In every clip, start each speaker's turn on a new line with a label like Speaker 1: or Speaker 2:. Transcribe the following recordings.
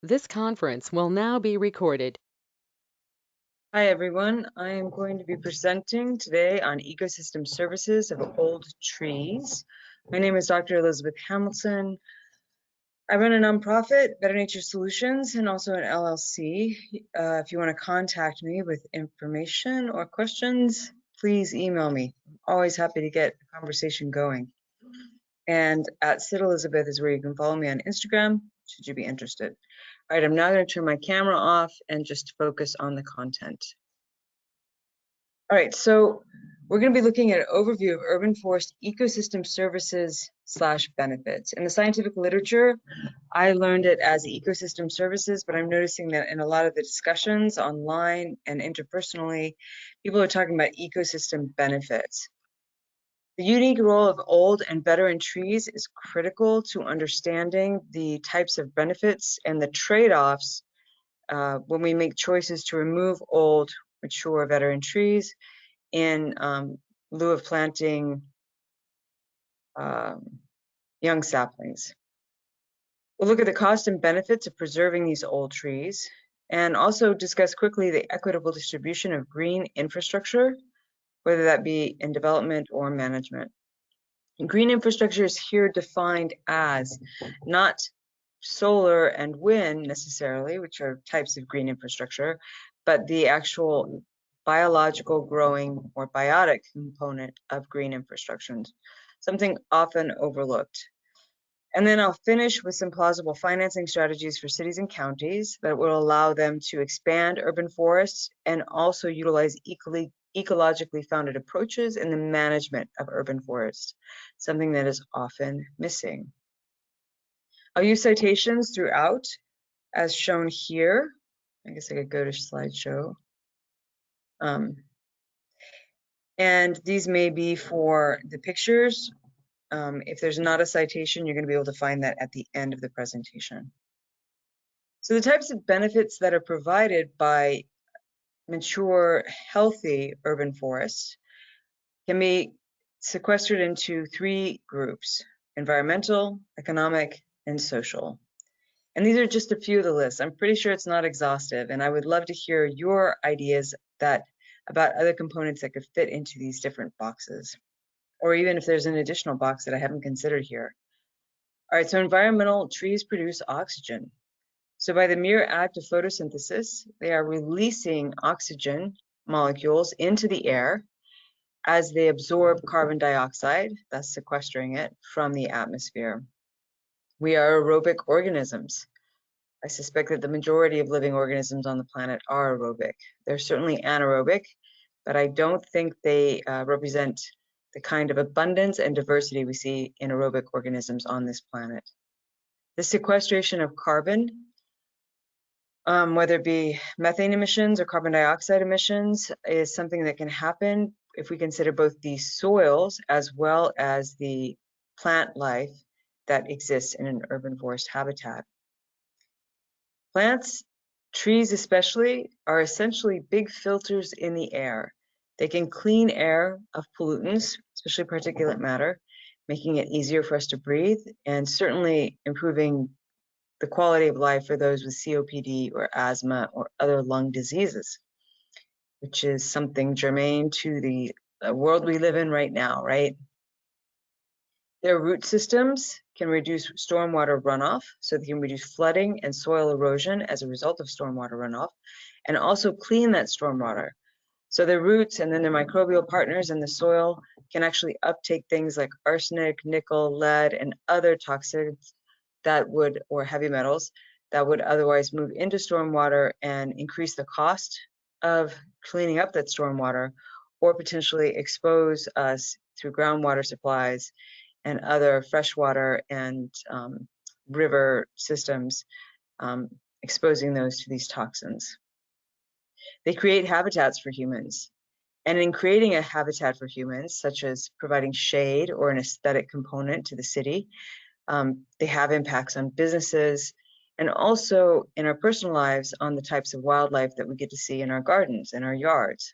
Speaker 1: This conference will now be recorded.
Speaker 2: Hi everyone, I am going to be presenting today on ecosystem services of old trees. My name is Dr. Elizabeth Hamilton. I run a nonprofit, Better Nature Solutions, and also an LLC. If you want to contact me with information or questions, please email me. I'm always happy to get a conversation going. And at Sid Elizabeth is where you can follow me on Instagram, should you be interested. All right, I'm now going to turn my camera off and just focus on the content. All right, so we're going to be looking at an overview of urban forest ecosystem services / benefits. In the scientific literature, I learned it as ecosystem services, but I'm noticing that in a lot of the discussions online and interpersonally, people are talking about ecosystem benefits. The unique role of old and veteran trees is critical to understanding the types of benefits and the trade-offs when we make choices to remove old, mature veteran trees in lieu of planting young saplings. We'll look at the cost and benefits of preserving these old trees and also discuss quickly the equitable distribution of green infrastructure, whether that be in development or management. And green infrastructure is here defined as not solar and wind necessarily, which are types of green infrastructure, but the actual biological growing or biotic component of green infrastructure, something often overlooked. And then I'll finish with some plausible financing strategies for cities and counties that will allow them to expand urban forests and also utilize ecologically founded approaches in the management of urban forests, something that is often missing. I'll use citations throughout, as shown here. I guess I could go to slideshow. And these may be for the pictures. If there's not a citation, you're going to be able to find that at the end of the presentation. So the types of benefits that are provided by mature, healthy urban forests can be sequestered into three groups: environmental, economic, and social. And these are just a few of the lists. I'm pretty sure it's not exhaustive, and I would love to hear your ideas about other components that could fit into these different boxes, or even if there's an additional box that I haven't considered here. All right, so environmental trees produce oxygen. So by the mere act of photosynthesis, they are releasing oxygen molecules into the air as they absorb carbon dioxide, thus sequestering it from the atmosphere. We are aerobic organisms. I suspect that the majority of living organisms on the planet are aerobic. They're certainly anaerobic, but I don't think they represent the kind of abundance and diversity we see in aerobic organisms on this planet. The sequestration of carbon, whether it be methane emissions or carbon dioxide emissions, is something that can happen if we consider both the soils as well as the plant life that exists in an urban forest habitat. Plants, trees especially, are essentially big filters in the air. They can clean air of pollutants, especially particulate matter, making it easier for us to breathe and certainly improving the quality of life for those with COPD or asthma or other lung diseases, which is something germane to the world we live in right now, right? Their root systems can reduce stormwater runoff, so they can reduce flooding and soil erosion as a result of stormwater runoff, and also clean that stormwater. So their roots and then their microbial partners in the soil can actually uptake things like arsenic, nickel, lead, and other toxins that would, or heavy metals, that would otherwise move into stormwater and increase the cost of cleaning up that stormwater, or potentially expose us through groundwater supplies and other freshwater and river systems, exposing those to these toxins. They create habitats for humans. And in creating a habitat for humans, such as providing shade or an aesthetic component to the city, they have impacts on businesses and also in our personal lives on the types of wildlife that we get to see in our gardens and our yards.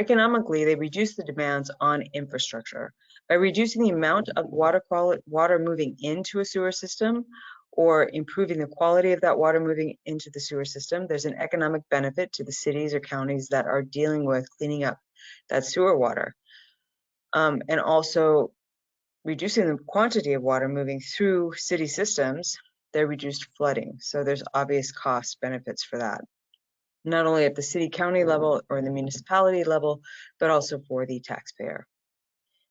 Speaker 2: Economically, they reduce the demands on infrastructure by reducing the amount of water moving into a sewer system or improving the quality of that water moving into the sewer system, there's an economic benefit to the cities or counties that are dealing with cleaning up that sewer water. And also reducing the quantity of water moving through city systems, there reduced flooding. So there's obvious cost benefits for that, not only at the city county level or the municipality level, but also for the taxpayer.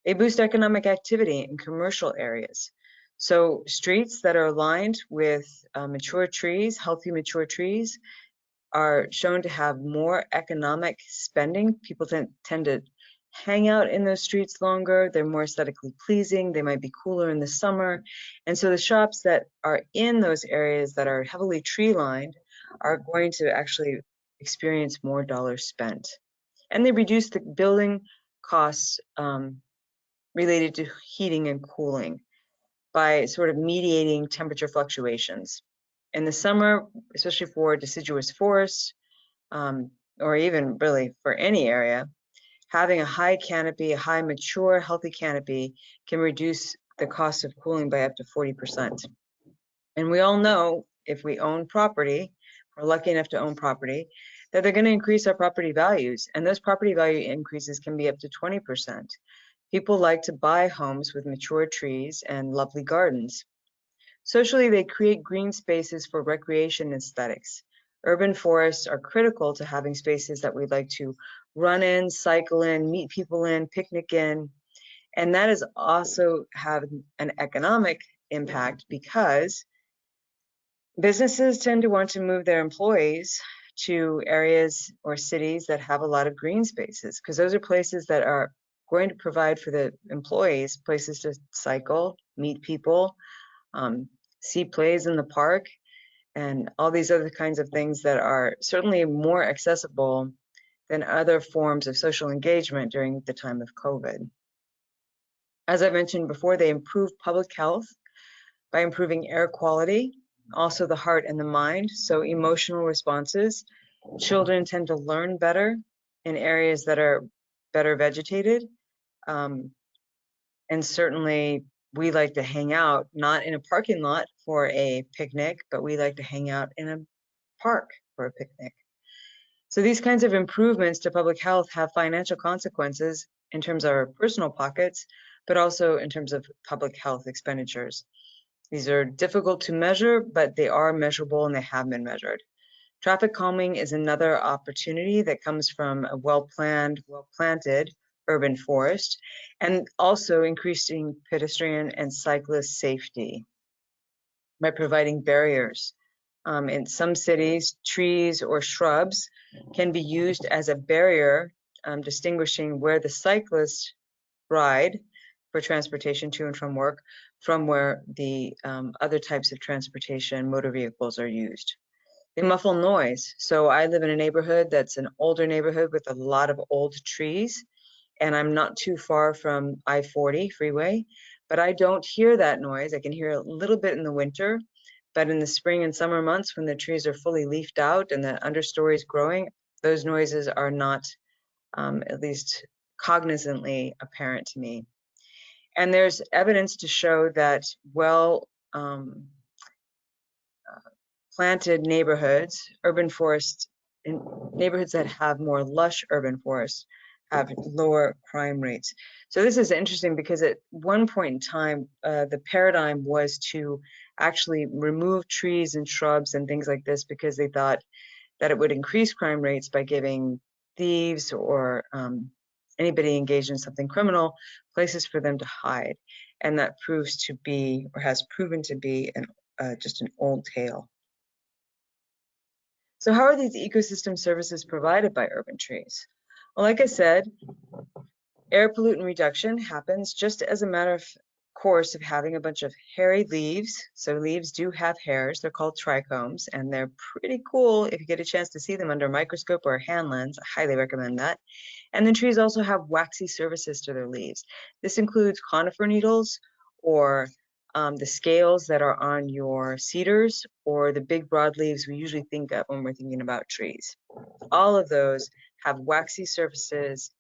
Speaker 2: They boost economic activity in commercial areas. So streets that are lined with mature trees, healthy mature trees, are shown to have more economic spending. People tend to hang out in those streets longer. They're more aesthetically pleasing. They might be cooler in the summer. And so the shops that are in those areas that are heavily tree lined are going to actually experience more dollars spent. And they reduce the building costs related to heating and cooling by sort of mediating temperature fluctuations. In the summer, especially for deciduous forests, or even really for any area, having a high canopy, a high mature, healthy canopy can reduce the cost of cooling by up to 40%. And we all know if we own property, we're lucky enough to own property, that they're going to increase our property values. And those property value increases can be up to 20%. People like to buy homes with mature trees and lovely gardens. Socially, they create green spaces for recreation and aesthetics. Urban forests are critical to having spaces that we'd like to run in, cycle in, meet people in, picnic in. And that is also having an economic impact because businesses tend to want to move their employees to areas or cities that have a lot of green spaces, because those are places that are going to provide for the employees places to cycle, meet people, see plays in the park, and all these other kinds of things that are certainly more accessible than other forms of social engagement during the time of COVID. As I mentioned before, they improve public health by improving air quality, also the heart and the mind, so emotional responses. Children tend to learn better in areas that are better vegetated. And certainly we like to hang out, not in a parking lot for a picnic, but we like to hang out in a park for a picnic. So these kinds of improvements to public health have financial consequences in terms of our personal pockets, but also in terms of public health expenditures. These are difficult to measure, but they are measurable and they have been measured. Traffic calming is another opportunity that comes from a well-planned, well-planted urban forest, and also increasing pedestrian and cyclist safety by providing barriers. In some cities, trees or shrubs can be used as a barrier, distinguishing where the cyclists ride for transportation to and from work from where the other types of transportation, motor vehicles, are used. They muffle noise. So I live in a neighborhood that's an older neighborhood with a lot of old trees, and I'm not too far from I-40 freeway, but I don't hear that noise. I can hear a little bit in the winter, but in the spring and summer months when the trees are fully leafed out and the understory is growing, those noises are not at least cognizantly apparent to me. And there's evidence to show that planted neighborhoods, urban forests, in neighborhoods that have more lush urban forests have lower crime rates. So this is interesting because at one point in time, the paradigm was to actually remove trees and shrubs and things like this because they thought that it would increase crime rates by giving thieves or anybody engaged in something criminal places for them to hide. And that proves to be, or has proven to be, just an old tale. So how are these ecosystem services provided by urban trees? Well, like I said, air pollutant reduction happens just as a matter of course of having a bunch of hairy leaves. So leaves do have hairs. They're called trichomes, and they're pretty cool if you get a chance to see them under a microscope or a hand lens. I highly recommend that. And then trees also have waxy surfaces to their leaves. This includes conifer needles or the scales that are on your cedars or the big broadleaves we usually think of when we're thinking about trees. All of those have waxy surfaces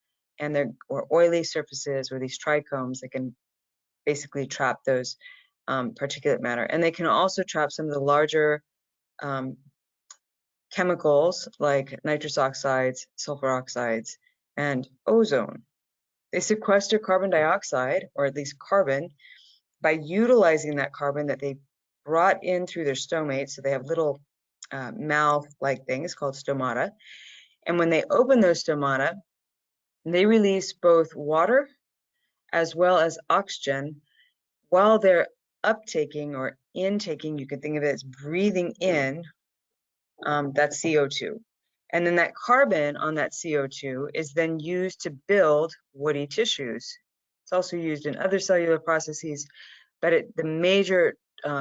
Speaker 2: or oily surfaces or these trichomes that can basically trap those particulate matter. And they can also trap some of the larger chemicals like nitrous oxides, sulfur oxides, and ozone. They sequester carbon dioxide, or at least carbon, by utilizing that carbon that they brought in through their stomates. So they have little mouth-like things called stomata. And when they open those stomata, they release both water as well as oxygen while they're uptaking or intaking. You can think of it as breathing in that CO2. And then that carbon on that CO2 is then used to build woody tissues. It's also used in other cellular processes, but the major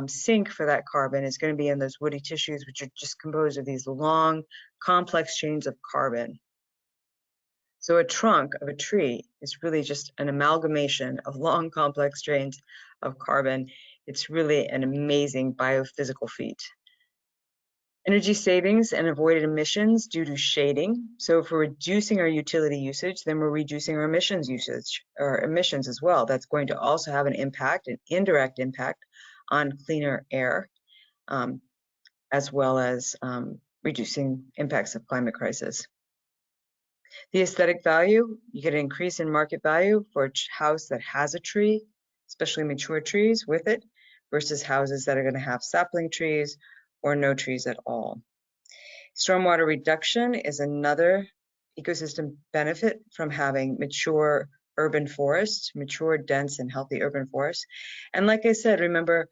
Speaker 2: sink for that carbon is going to be in those woody tissues, which are just composed of these long, complex chains of carbon. So a trunk of a tree is really just an amalgamation of long, complex chains of carbon. It's really an amazing biophysical feat. Energy savings and avoided emissions due to shading. So if we're reducing our utility usage, then we're reducing our emissions usage or emissions as well. That's going to also have an impact, an indirect impact on cleaner air, as well as reducing impacts of climate crisis. The aesthetic value, you get an increase in market value for a house that has a tree, especially mature trees with it, versus houses that are going to have sapling trees or no trees at all. Stormwater reduction is another ecosystem benefit from having mature urban forests, mature, dense, and healthy urban forests. And like I said, remember,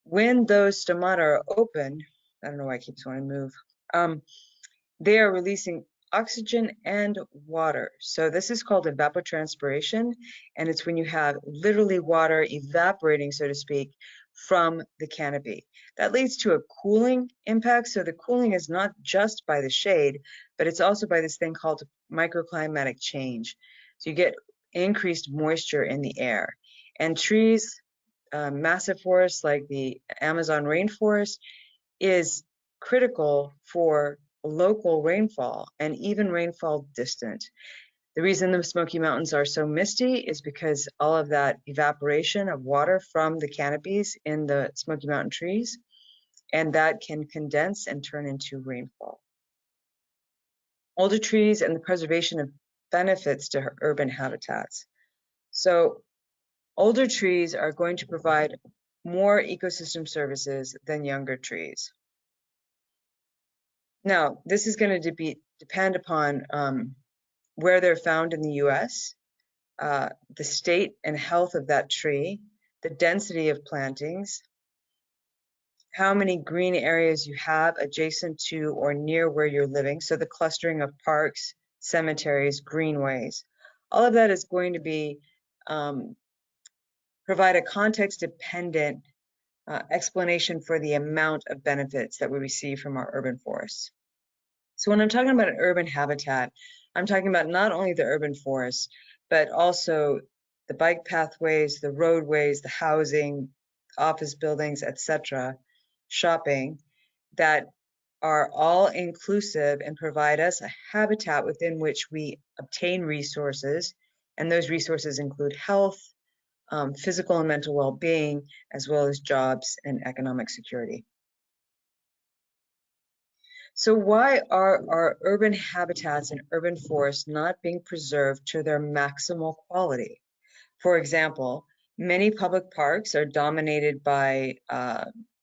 Speaker 2: when those stomata are open, I don't know why I keep wanting to move, they are releasing oxygen and water. So this is called evapotranspiration, and it's when you have literally water evaporating, so to speak, from the canopy. That leads to a cooling impact. So the cooling is not just by the shade, but it's also by this thing called microclimatic change. So you get increased moisture in the air. And trees, massive forests like the Amazon rainforest, is critical for local rainfall and even rainfall distant. The reason the Smoky Mountains are so misty is because all of that evaporation of water from the canopies in the Smoky Mountain trees, and that can condense and turn into rainfall. Older trees and the preservation of benefits to urban habitats. So older trees are going to provide more ecosystem services than younger trees. Now, this is going to depend upon where they're found in the US, the state and health of that tree, the density of plantings, how many green areas you have adjacent to or near where you're living, so the clustering of parks, cemeteries, greenways. All of that is going to be provide a context-dependent explanation for the amount of benefits that we receive from our urban forests. So when I'm talking about an urban habitat, I'm talking about not only the urban forests, but also the bike pathways, the roadways, the housing, office buildings, etc., shopping, that are all inclusive and provide us a habitat within which we obtain resources. And those resources include health, physical and mental well-being, as well as jobs and economic security. So why are our urban habitats and urban forests not being preserved to their maximal quality? For example, many public parks are dominated by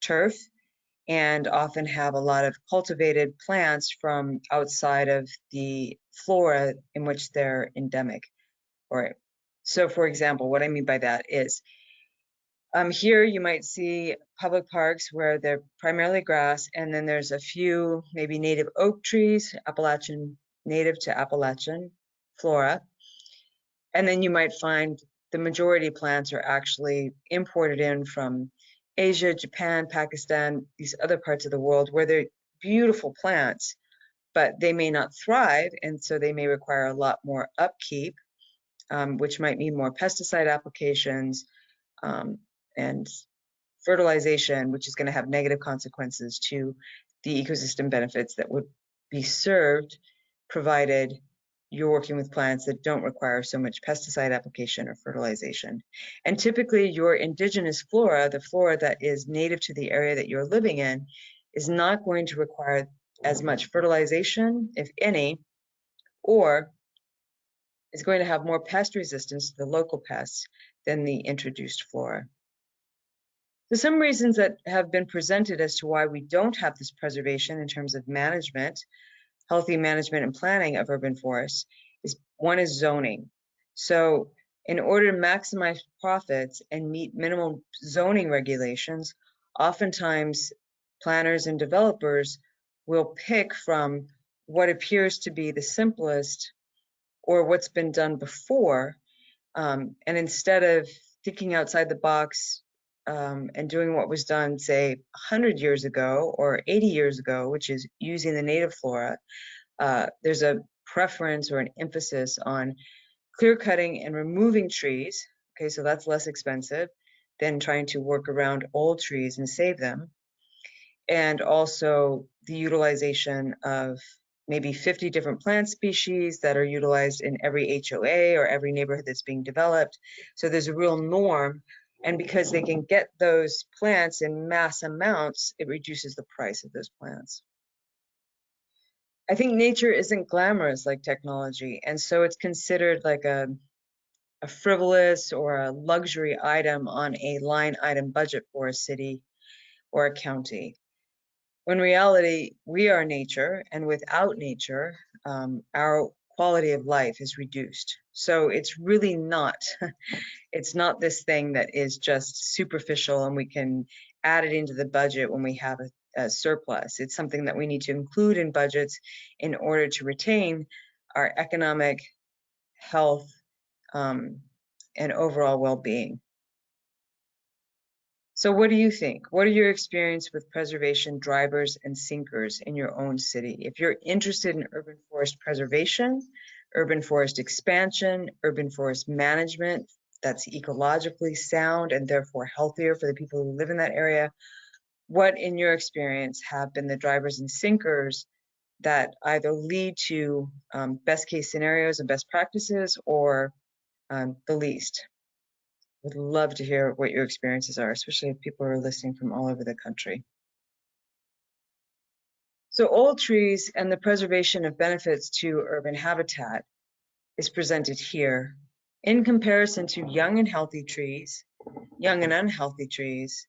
Speaker 2: turf and often have a lot of cultivated plants from outside of the flora in which they're endemic. So for example, what I mean by that is, here you might see public parks where they're primarily grass, and then there's a few maybe native oak trees, native to Appalachian flora. And then you might find the majority plants are actually imported in from Asia, Japan, Pakistan, these other parts of the world where they're beautiful plants, but they may not thrive, and so they may require a lot more upkeep, which might mean more pesticide applications, and fertilization, which is going to have negative consequences to the ecosystem benefits that would be served, provided you're working with plants that don't require so much pesticide application or fertilization. And typically your indigenous flora, the flora that is native to the area that you're living in, is not going to require as much fertilization, if any, or is going to have more pest resistance to the local pests than the introduced flora. So some reasons that have been presented as to why we don't have this preservation in terms of management, healthy management and planning of urban forests, is one is zoning. So in order to maximize profits and meet minimum zoning regulations, oftentimes planners and developers will pick from what appears to be the simplest or what's been done before, and instead of thinking outside the box and doing what was done, say, 100 years ago or 80 years ago, which is using the native flora, there's a preference or an emphasis on clear cutting and removing trees. Okay, so that's less expensive than trying to work around old trees and save them. And also the utilization of maybe 50 different plant species that are utilized in every HOA or every neighborhood that's being developed. So there's a real norm. And because they can get those plants in mass amounts, it reduces the price of those plants. I think nature isn't glamorous like technology, and so it's considered like a frivolous or a luxury item on a line item budget for a city or a county. When in reality, we are nature, and without nature, our quality of life is reduced. So it's really not, it's not this thing that is just superficial and we can add it into the budget when we have a surplus. It's something that we need to include in budgets in order to retain our economic health and overall well-being. So what do you think? What are your experience with preservation drivers and sinkers in your own city? If you're interested in urban forest preservation, urban forest expansion, urban forest management that's ecologically sound and therefore healthier for the people who live in that area, what in your experience have been the drivers and sinkers that either lead to best case scenarios and best practices or the least? Would love to hear what your experiences are, especially if people are listening from all over the country. So old trees and the preservation of benefits to urban habitat is presented here in comparison to young and healthy trees, young and unhealthy trees,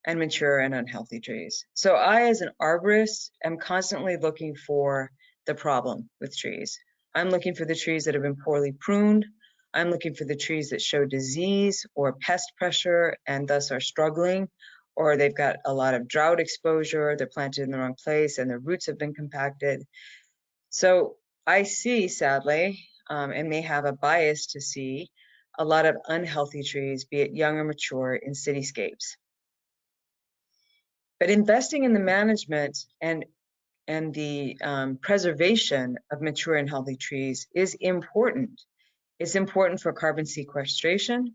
Speaker 2: and mature and unhealthy trees. So I, as an arborist, am constantly looking for the problem with trees. I'm looking for the trees that have been poorly pruned. I'm looking for the trees that show disease or pest pressure and thus are struggling, or they've got a lot of drought exposure, they're planted in the wrong place and their roots have been compacted. So I see, sadly, and may have a bias to see, a lot of unhealthy trees, be it young or mature, in cityscapes. But investing in the management and the preservation of mature and healthy trees is important. It's important for carbon sequestration.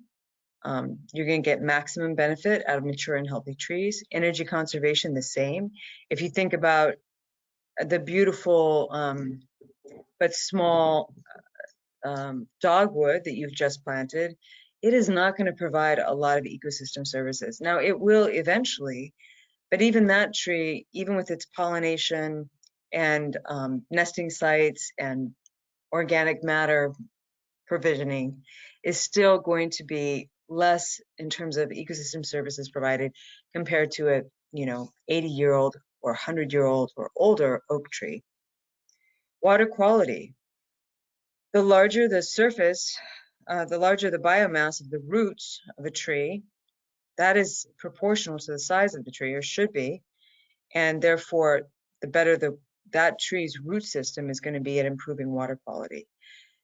Speaker 2: You're going to get maximum benefit out of mature and healthy trees. Energy conservation, the same. If you think about the beautiful but small dogwood that you've just planted, it is not going to provide a lot of ecosystem services. Now, it will eventually, but even that tree, even with its pollination and nesting sites and organic matter provisioning, is still going to be less in terms of ecosystem services provided compared to a 80-year-old or 100-year-old or older oak tree. Water quality. The larger the surface, the larger the biomass of the roots of a tree, that is proportional to the size of the tree, or should be, and therefore the better that tree's root system is going to be at improving water quality,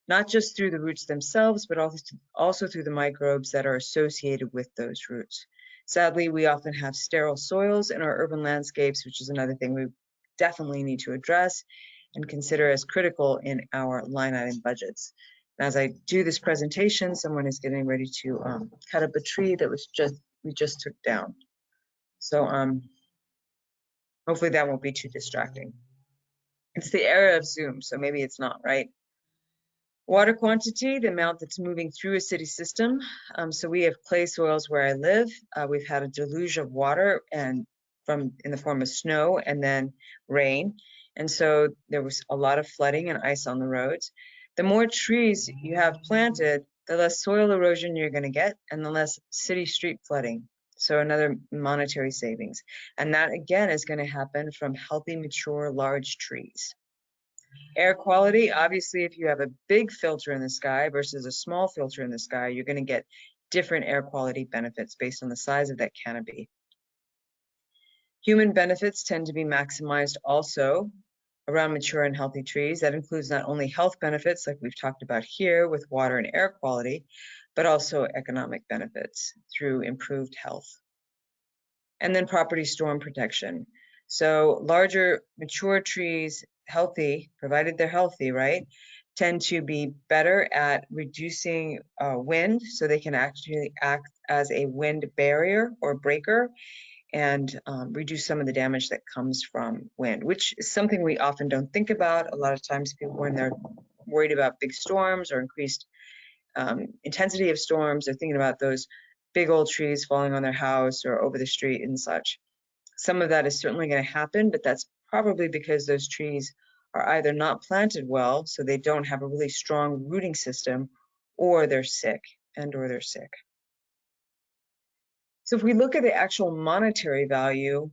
Speaker 2: not just through the roots themselves, but also through the microbes that are associated with those roots. Sadly, we often have sterile soils in our urban landscapes, which is another thing we definitely need to address and consider as critical in our line item budgets. And as I do this presentation, someone is getting ready to cut up a tree that we just took down. So hopefully that won't be too distracting. It's the era of Zoom, so maybe it's not, right? Water quantity, the amount that's moving through a city system. So we have clay soils where I live. We've had a deluge of water and in the form of snow and then rain. And so there was a lot of flooding and ice on the roads. The more trees you have planted, the less soil erosion you're going to get and the less city street flooding. So another monetary savings. And that again is going to happen from healthy, mature, large trees. Air quality, obviously, if you have a big filter in the sky versus a small filter in the sky, you're going to get different air quality benefits based on the size of that canopy. Human benefits tend to be maximized also around mature and healthy trees. That includes not only health benefits, like we've talked about here with water and air quality, but also economic benefits through improved health. And then property storm protection. So larger mature trees, healthy, provided they're healthy, right, tend to be better at reducing wind, so they can actually act as a wind barrier or breaker and reduce some of the damage that comes from wind, which is something we often don't think about. A lot of times people, when they're worried about big storms or increased intensity of storms, they're thinking about those big old trees falling on their house or over the street and such. Some of that is certainly going to happen, but that's probably because those trees are either not planted well, so they don't have a really strong rooting system, or they're sick. So if we look at the actual monetary value,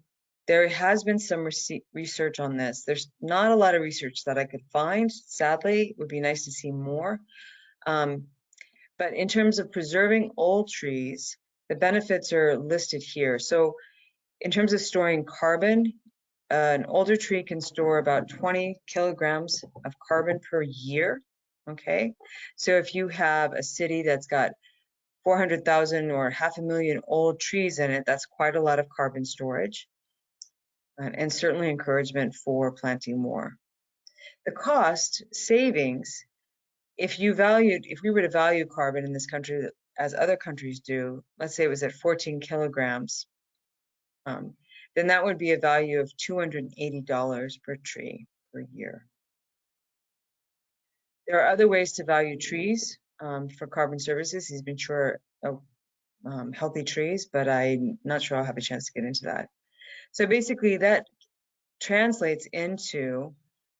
Speaker 2: there has been some research on this. There's not a lot of research that I could find. Sadly, it would be nice to see more. But in terms of preserving old trees, the benefits are listed here. So in terms of storing carbon, an older tree can store about 20 kilograms of carbon per year, okay? So if you have a city that's got 400,000 or 500,000 old trees in it, that's quite a lot of carbon storage, and certainly encouragement for planting more. The cost savings, if we were to value carbon in this country as other countries do, let's say it was at 14 kilograms, then that would be a value of $280 per tree per year. There are other ways to value trees for carbon services. These mature, healthy trees, but I'm not sure I'll have a chance to get into that. So basically that translates into,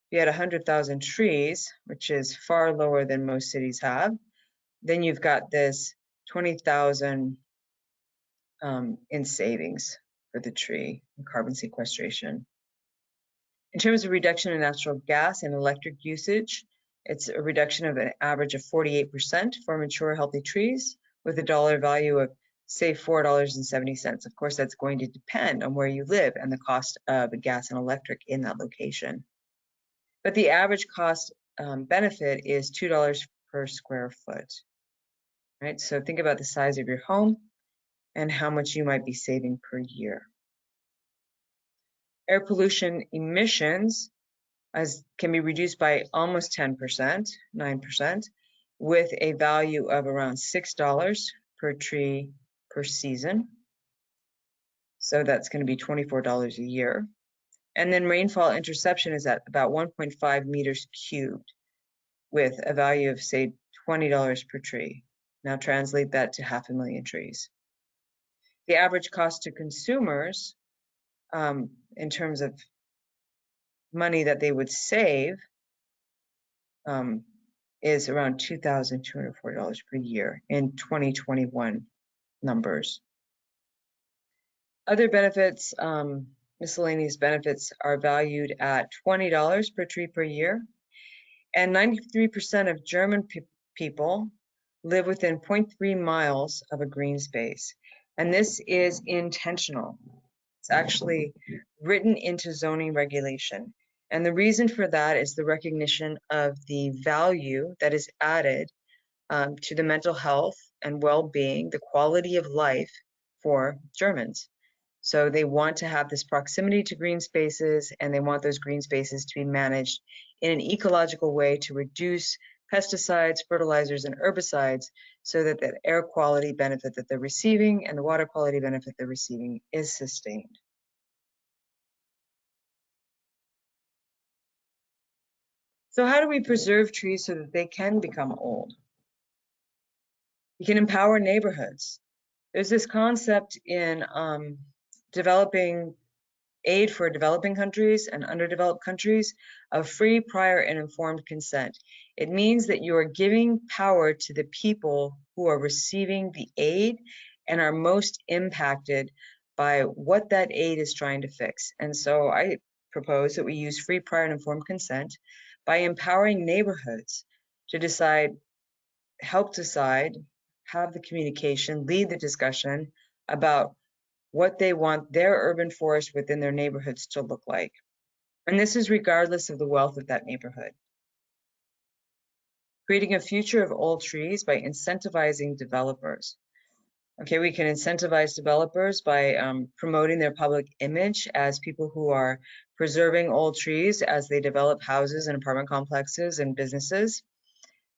Speaker 2: if you had 100,000 trees, which is far lower than most cities have, then you've got this 20,000 in savings for the tree and carbon sequestration. In terms of reduction in natural gas and electric usage, it's a reduction of an average of 48% for mature healthy trees, with a dollar value of, say, $4.70. Of course, that's going to depend on where you live and the cost of gas and electric in that location. But the average cost benefit is $2 per square foot, right? So think about the size of your home and how much you might be saving per year. Air pollution emissions can be reduced by almost 10%, 9%, with a value of around $6 per tree per season. So that's going to be $24 a year. And then rainfall interception is at about 1.5 meters cubed, with a value of, say, $20 per tree. Now translate that to 500,000 trees. The average cost to consumers in terms of money that they would save is around $2,240 per year in 2021 numbers. Other benefits, miscellaneous benefits, are valued at $20 per tree per year, and 93% of German people live within 0.3 miles of a green space, and this is intentional. It's actually written into zoning regulation. And the reason for that is the recognition of the value that is added to the mental health and well-being, the quality of life for Germans. So they want to have this proximity to green spaces, and they want those green spaces to be managed in an ecological way to reduce pesticides, fertilizers, and herbicides, so that the air quality benefit that they're receiving and the water quality benefit they're receiving is sustained. So how do we preserve trees so that they can become old? You can empower neighborhoods. There's this concept in developing aid for developing countries and underdeveloped countries of free, prior, and informed consent. It means that you are giving power to the people who are receiving the aid and are most impacted by what that aid is trying to fix. And so I propose that we use free, prior, and informed consent by empowering neighborhoods to decide, help decide, have the communication, lead the discussion about what they want their urban forest within their neighborhoods to look like. And this is regardless of the wealth of that neighborhood. Creating a future of old trees by incentivizing developers. Okay, we can incentivize developers by promoting their public image as people who are preserving old trees as they develop houses and apartment complexes and businesses.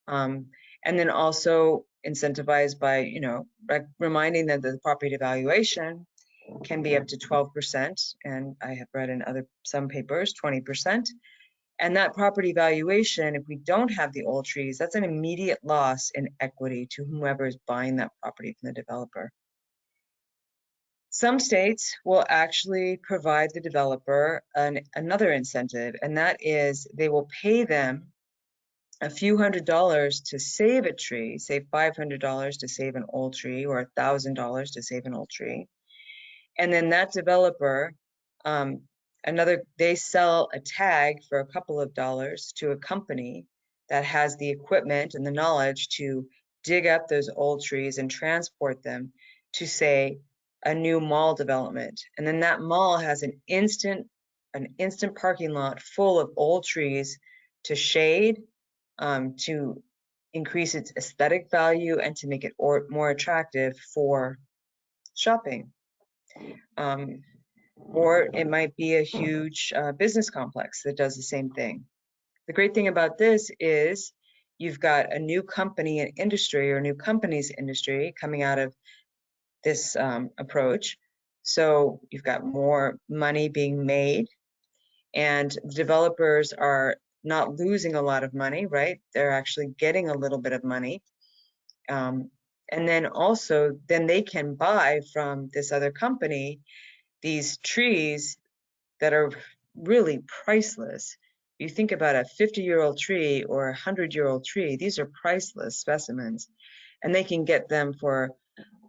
Speaker 2: And then also incentivized by, reminding them that the property valuation can be up to 12%, and I have read in some papers 20%. And that property valuation, if we don't have the old trees, that's an immediate loss in equity to whomever is buying that property from the developer. Some states will actually provide the developer another incentive, and that is they will pay them a few $100s to save a tree, say $500 to save an old tree or $1,000 to save an old tree. And then that developer, they sell a tag for a couple of dollars to a company that has the equipment and the knowledge to dig up those old trees and transport them to, say, a new mall development. And then that mall has an instant parking lot full of old trees to shade, to increase its aesthetic value and to make it more attractive for shopping. Or it might be a huge business complex that does the same thing. The great thing about this is you've got a new company and industry, or new companies industry, coming out of this approach. So you've got more money being made, and developers are not losing a lot of money, right? They're actually getting a little bit of money. And then also, then they can buy from this other company these trees that are really priceless. You think about a 50-year-old tree or a 100-year-old tree, these are priceless specimens, and they can get them for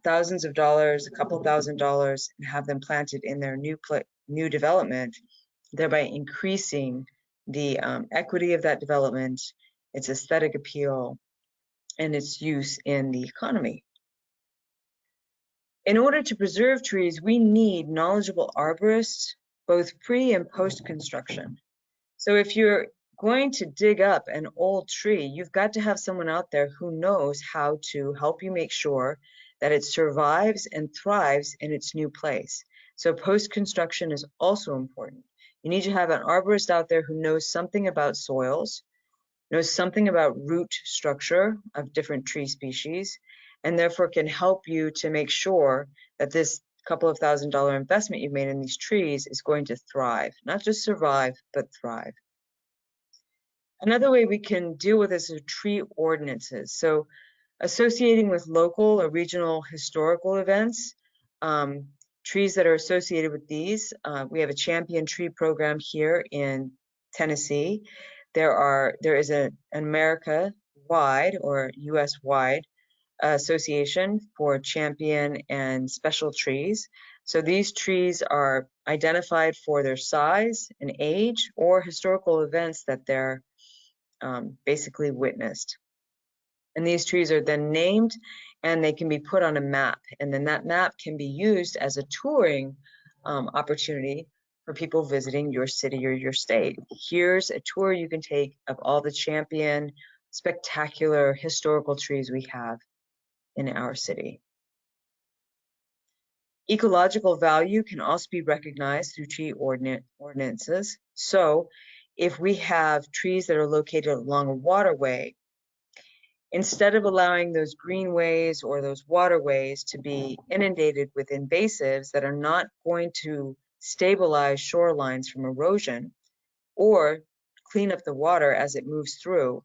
Speaker 2: thousands of dollars, a couple $1,000s, and have them planted in their new development, thereby increasing the equity of that development, its aesthetic appeal, and its use in the economy. In order to preserve trees, we need knowledgeable arborists, both pre and post construction. So if you're going to dig up an old tree, you've got to have someone out there who knows how to help you make sure that it survives and thrives in its new place. So post construction is also important. You need to have an arborist out there who knows something about soils, knows something about root structure of different tree species, and therefore can help you to make sure that this couple of $1,000 investment you've made in these trees is going to thrive, not just survive, but thrive. Another way we can deal with this is tree ordinances. So associating with local or regional historical events, trees that are associated with these, we have a champion tree program here in Tennessee. There is an America-wide or US-wide association for champion and special trees. So these trees are identified for their size and age or historical events that they're basically witnessed. And these trees are then named and they can be put on a map. And then that map can be used as a touring opportunity for people visiting your city or your state. Here's a tour you can take of all the champion, spectacular historical trees we have in our city. Ecological value can also be recognized through tree ordinances. So if we have trees that are located along a waterway, instead of allowing those greenways or those waterways to be inundated with invasives that are not going to stabilize shorelines from erosion or clean up the water as it moves through,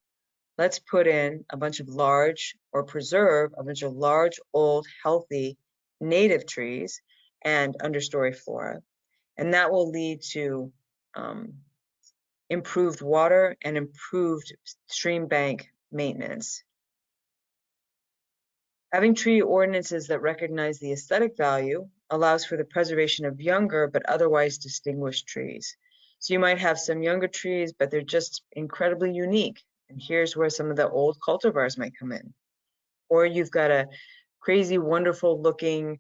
Speaker 2: let's put in a bunch of large, or preserve a bunch of large, old, healthy native trees and understory flora. And that will lead to improved water and improved stream bank maintenance. Having tree ordinances that recognize the aesthetic value allows for the preservation of younger but otherwise distinguished trees. So you might have some younger trees, but they're just incredibly unique. And here's where some of the old cultivars might come in. Or you've got a crazy, wonderful looking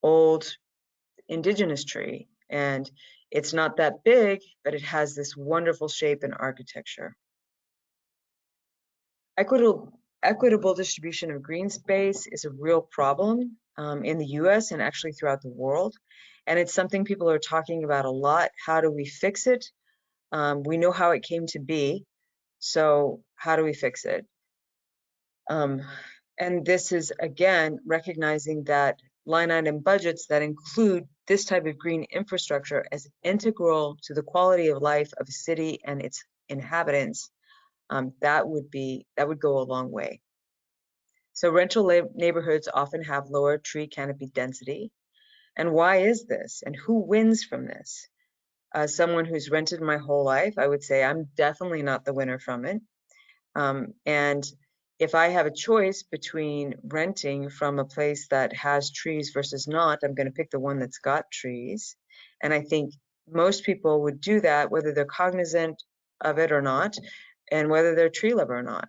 Speaker 2: old indigenous tree, and it's not that big, but it has this wonderful shape and architecture. Equitable distribution of green space is a real problem in the US and actually throughout the world. And it's something people are talking about a lot. How do we fix it? We know how it came to be. So how do we fix it? And this is, again, recognizing that line item budgets that include this type of green infrastructure as integral to the quality of life of a city and its inhabitants, that would go a long way. So rental neighborhoods often have lower tree canopy density. And why is this? And who wins from this? As someone who's rented my whole life, I would say I'm definitely not the winner from it. And if I have a choice between renting from a place that has trees versus not, I'm going to pick the one that's got trees. And I think most people would do that, whether they're cognizant of it or not, and whether they're a tree lover or not.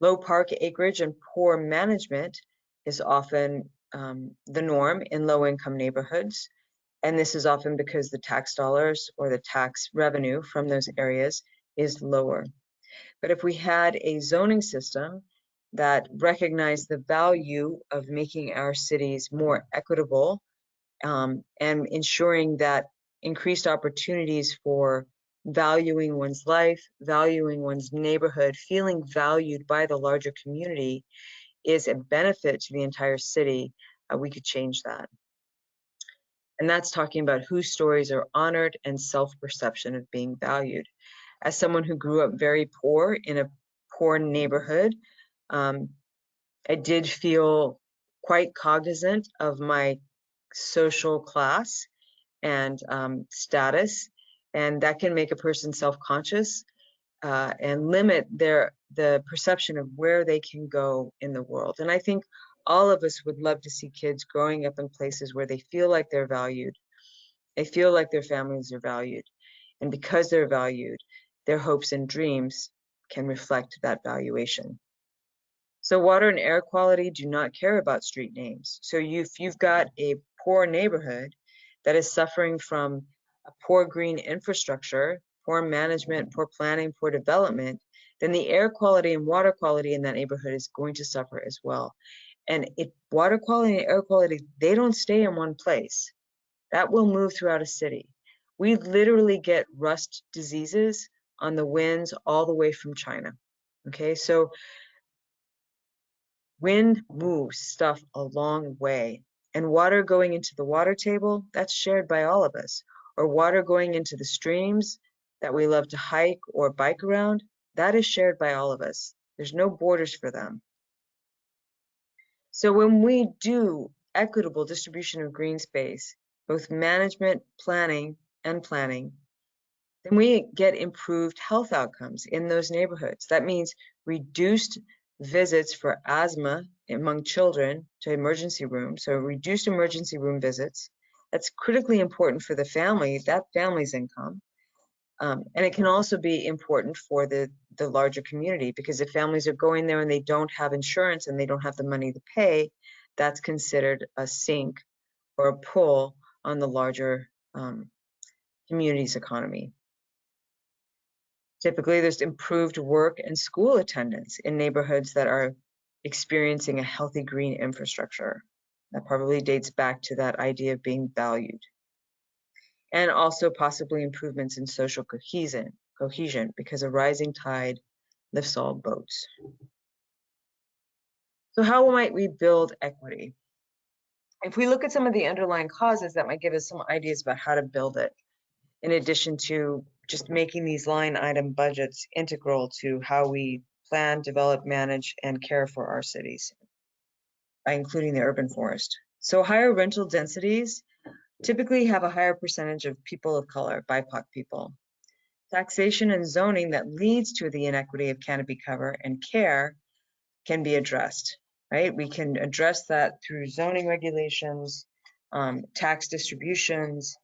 Speaker 2: Low park acreage and poor management is often the norm in low-income neighborhoods. And this is often because the tax dollars or the tax revenue from those areas is lower. But if we had a zoning system that recognized the value of making our cities more equitable and ensuring that increased opportunities for valuing one's life, valuing one's neighborhood, feeling valued by the larger community is a benefit to the entire city, we could change that. And that's talking about whose stories are honored and self-perception of being valued. As someone who grew up very poor in a poor neighborhood, I did feel quite cognizant of my social class and status, and that can make a person self-conscious and limit the perception of where they can go in the world. And I think all of us would love to see kids growing up in places where they feel like they're valued, they feel like their families are valued, and because they're valued, their hopes and dreams can reflect that valuation. So water and air quality do not care about street names. So if you've got a poor neighborhood that is suffering from a poor green infrastructure, poor management, poor planning, poor development, then the air quality and water quality in that neighborhood is going to suffer as well. And water quality and air quality, they don't stay in one place. That will move throughout a city. We literally get rust diseases on the winds all the way from China. Okay, so wind moves stuff a long way, and water going into the water table, that's shared by all of us. Or water going into the streams that we love to hike or bike around, that is shared by all of us. There's no borders for them. So when we do equitable distribution of green space, both management, planning, and planning, then we get improved health outcomes in those neighborhoods. That means reduced visits for asthma among children to emergency rooms, so reduced emergency room visits. That's critically important for the family, that family's income. And it can also be important for the larger community, because if families are going there and they don't have insurance and they don't have the money to pay, that's considered a sink or a pull on the larger community's economy. Typically, there's improved work and school attendance in neighborhoods that are experiencing a healthy green infrastructure. That probably dates back to that idea of being valued. And also possibly improvements in social cohesion because a rising tide lifts all boats. So how might we build equity? If we look at some of the underlying causes, that might give us some ideas about how to build it. in addition to just making these line item budgets integral to how we plan, develop, manage, and care for our cities, by including the urban forest. So higher rental densities typically have a higher percentage of people of color, BIPOC people. Taxation and zoning that leads to the inequity of canopy cover and care can be addressed, right? We can address that through zoning regulations, tax distributions.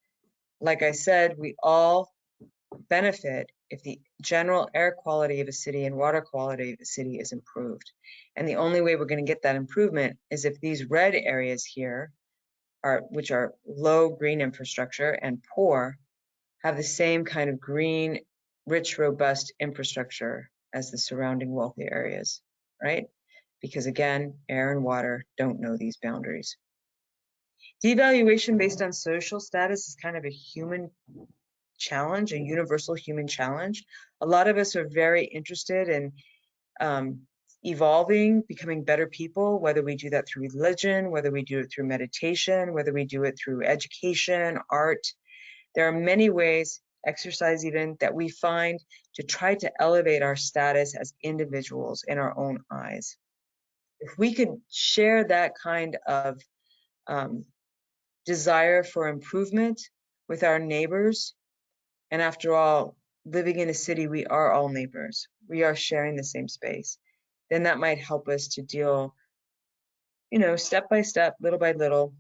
Speaker 2: Like I said, we all benefit if the general air quality of a city and water quality of the city is improved. And the only way we're going to get that improvement is if these red areas here, which are low green infrastructure and poor, have the same kind of green, rich, robust infrastructure as the surrounding wealthy areas, right? Because again, air and water don't know these boundaries. Devaluation based on social status is kind of a human challenge, a universal human challenge. A lot of us are very interested in evolving, becoming better people, whether we do that through religion, whether we do it through meditation, whether we do it through education, art. There are many ways, exercise even, that we find to try to elevate our status as individuals in our own eyes. If we could share that kind of desire for improvement with our neighbors, and after all, living in a city, we are all neighbors. We are sharing the same space. Then that might help us to deal, step by step, little by little,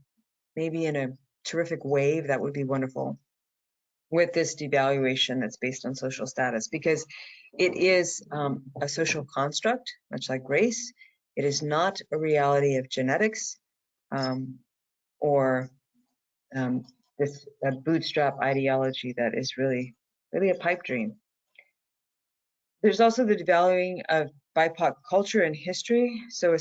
Speaker 2: maybe in a terrific wave. That would be wonderful, with this devaluation that's based on social status, because it is a social construct, much like race. It is not a reality of genetics or this bootstrap ideology that is really a pipe dream. There's also the devaluing of BIPOC culture and history. So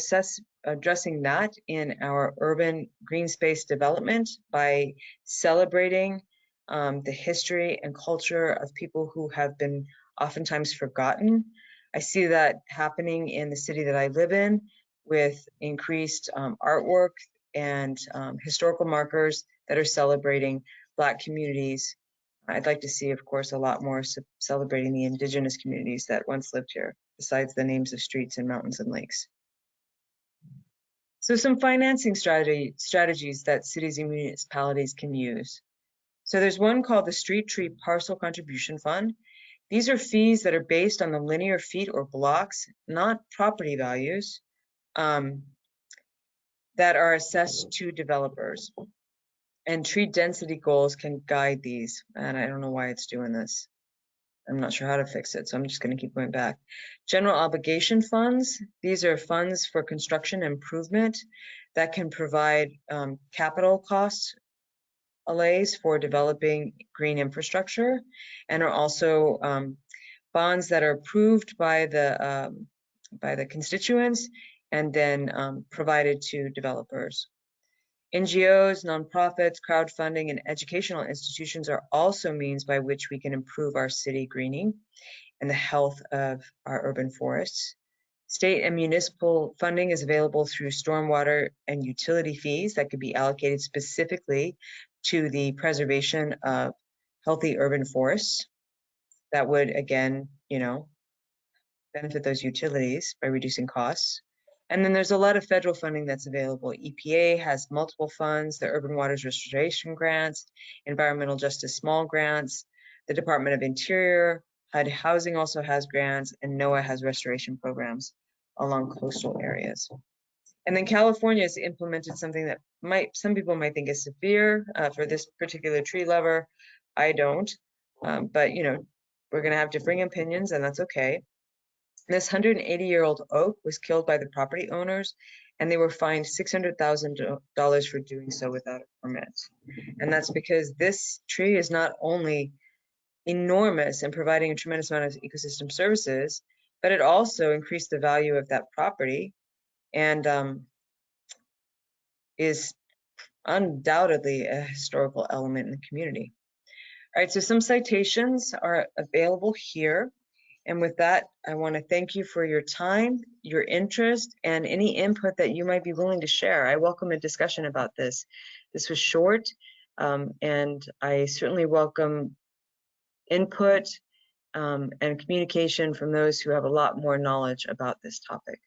Speaker 2: addressing that in our urban green space development by celebrating the history and culture of people who have been oftentimes forgotten. I see that happening in the city that I live in with increased artwork and historical markers that are celebrating Black communities. I'd like to see, of course, a lot more celebrating the indigenous communities that once lived here, besides the names of streets and mountains and lakes. So some financing strategies that cities and municipalities can use. So there's one called the Street Tree Parcel Contribution Fund. These are fees that are based on the linear feet or blocks, not property values, that are assessed to developers. And tree density goals can guide these. And I don't know why it's doing this. I'm not sure how to fix it, so I'm just going to keep going back. General obligation funds. These are funds for construction improvement that can provide capital costs allays for developing green infrastructure, and are also bonds that are approved by the constituents and then provided to developers. NGOs, nonprofits, crowdfunding, and educational institutions are also means by which we can improve our city greening and the health of our urban forests. State and municipal funding is available through stormwater and utility fees that could be allocated specifically to the preservation of healthy urban forests. That would, again, benefit those utilities by reducing costs. And then there's a lot of federal funding that's available. EPA has multiple funds, the Urban Waters Restoration Grants, Environmental Justice Small Grants, the Department of Interior, HUD Housing also has grants, and NOAA has restoration programs along coastal areas. And then California has implemented something that some people might think is severe for this particular tree lover. I don't, but we're gonna have differing opinions, and that's okay. This 180-year-old oak was killed by the property owners, and they were fined $600,000 for doing so without a permit. And that's because this tree is not only enormous and providing a tremendous amount of ecosystem services, but it also increased the value of that property and is undoubtedly a historical element in the community. All right, so some citations are available here. And with that, I want to thank you for your time, your interest, and any input that you might be willing to share. I welcome a discussion about this. This was short, and I certainly welcome input and communication from those who have a lot more knowledge about this topic.